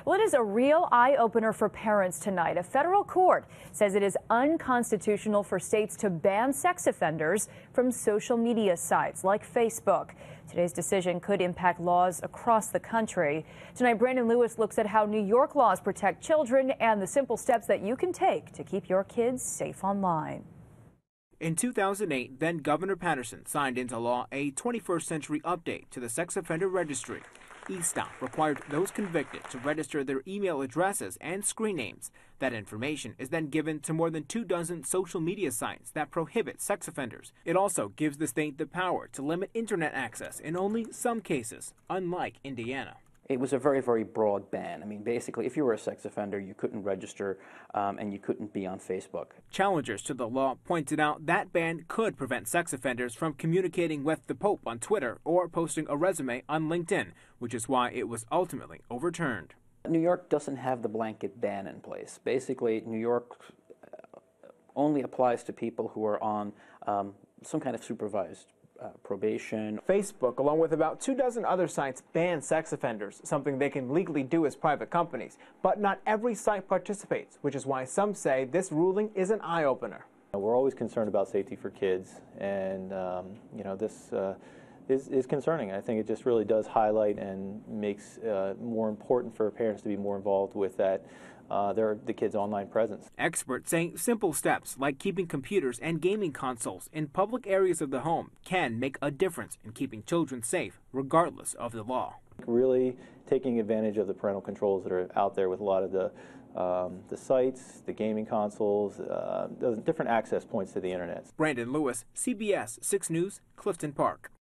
Well, it is a real eye-opener for parents tonight. A federal court says it is unconstitutional for states to ban sex offenders from social media sites like Facebook. Today's decision could impact laws across the country. Tonight, Brandon Lewis looks at how New York laws protect children and the simple steps that you can take to keep your kids safe online. In 2008, then Governor Patterson signed into law a 21st century update to the sex offender registry. eStop required those convicted to register their email addresses and screen names. That information is then given to more than 24 social media sites that prohibit sex offenders. It also gives the state the power to limit internet access in only some cases, unlike Indiana. It was a very, very broad ban. I mean, basically, if you were a sex offender, you couldn't register and you couldn't be on Facebook. Challengers to the law pointed out that ban could prevent sex offenders from communicating with the Pope on Twitter or posting a resume on LinkedIn, which is why it was ultimately overturned. New York doesn't have the blanket ban in place. Basically, New York only applies to people who are on some kind of supervised probation. Facebook, along with about 24 other sites, ban sex offenders, something they can legally do as private companies. But not every site participates, which is why some say this ruling is an eye-opener. We're always concerned about safety for kids, and this is concerning. I think it just really does highlight and makes more important for parents to be more involved with that. The kids' online presence. Experts say simple steps like keeping computers and gaming consoles in public areas of the home can make a difference in keeping children safe, regardless of the law. Really taking advantage of the parental controls that are out there with a lot of the sites, the gaming consoles, those different access points to the internet. Brandon Lewis, CBS 6 News, Clifton Park.